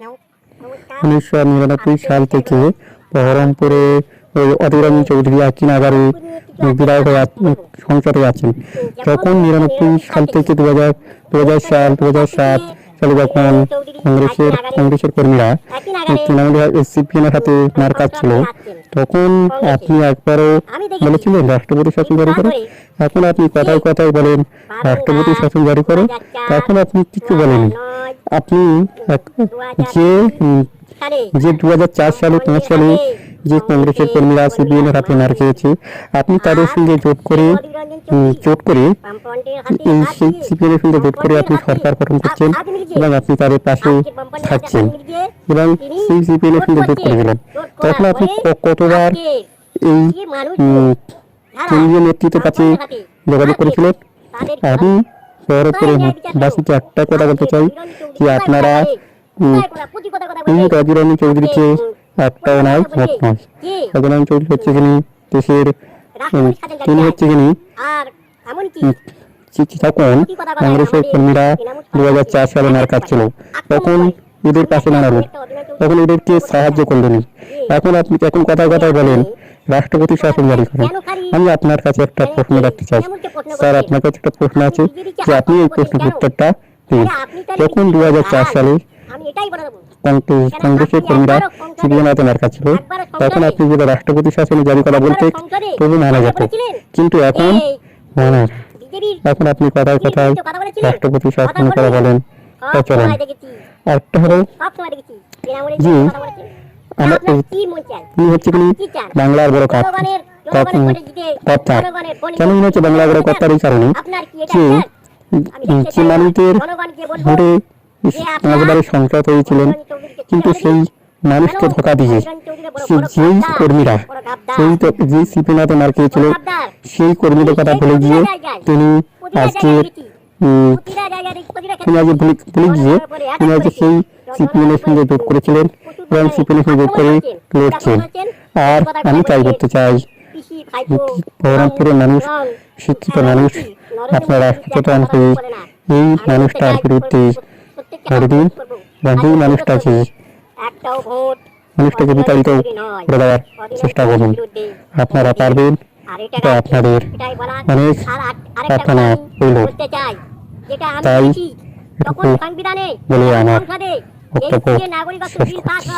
1999 সাল থেকে বহরমপুরে অধীর রঞ্জন চৌধুরী একই বিধায়ক হয়ে সংসদে আছেন। তখন 99 সাল থেকে 2007 সালে যখন কংগ্রেসের কর্মীরা তৃণমূল সিপিএমের হাতে মার খাচ্ছিল, তখন আপনি একবারও বলেছিলেন রাষ্ট্রপতি শাসন জারি করো। এখন আপনি কথায় কথায় বলেন রাষ্ট্রপতি শাসন জারি করো, তখন আপনি কিছু বলেননি। আপনি যে 2004 সালে 5 সালে যে কংগ্রেসের কর্মীরা সিপিএমের হাতে মার খেয়েছে, আপনি তাদের সঙ্গে জোট করে এই সিপিএমের সঙ্গে জোট করে আপনি সরকার গঠন করছেন এবং আপনি তাদের পাশে থাকছেন এবং সেই সিপিএমের সঙ্গে জোট করে দিলেন। তখন আপনি কতবার এই কেন্দ্রীয় নেতৃত্বের কাছে যোগাযোগ করেছিলেন? আমি বহরমপুরের বাসীকে একটা কথা বলতে চাই যে আপনারা এই অধীর রঞ্জন চৌধুরীকে একটাও নয়, ভোট নয়। অধীর রঞ্জন চৌধুরী হচ্ছে যিনি দেশের, তিনি হচ্ছে যিনি তখন কংগ্রেসের কর্মীরা 2004 সালে মার খাচ্ছিল, তখন এদের পাশে দাঁড়ালেন, তখন এদেরকে সাহায্য করলেন। এখন কথায় কথায় বলেন রাষ্ট্রপতি শাসন জারি করেন। আমি আপনার কাছে একটা প্রশ্ন রাখতে চাই স্যার, আপনার কাছে একটা প্রশ্ন আছে যে আপনি এই প্রশ্নের উত্তরটা দিন। যখন 2004 সালে কংগ্রেসের কর্মীরা সিপিএম হাতে মার খাচ্ছিল, তখন আপনি যদি রাষ্ট্রপতি শাসন জারি করা বলতে তবু মানা যেত, কিন্তু এখন মানে এখন আপনি কথায় কথায় রাষ্ট্রপতি শাসন করা বলেন চলেন। একটা হলো যে বাংলার বড় কর্তা। কেন মনে হচ্ছে বাংলার বড় কর্তার? এই কারণে যে মানুষদের ভোটে 5 বারের সংসদ হয়েছিলেন, কিন্তু সেই মানুষকে ধোঁকা দিয়ে যেই কর্মীরা যেই সিপিএমে মার খেয়েছিল, সেই কর্মীদের কথা ভুলে গিয়ে তিনি আজকে সেই সিপিএমের সঙ্গে জোট করেছিলেন এবং সিপিএমের সঙ্গে জোট করে লড়ছেন। আর আমি তাই করতে চাই, বহরমপুরের মানুষ, শিক্ষিত মানুষ, আপনারা সচেতন হয়ে এই মানুষটার বিরুদ্ধে ভোট দিন এবং এই মানুষটাকে বিতাড়িত করে দেওয়ার চেষ্টা করুন। আপনারা পারবেন, এটা আপনাদের অনেক প্রার্থনা হইল। তাই এটুকু বলে আমার বক্তব্য শেষ করছি।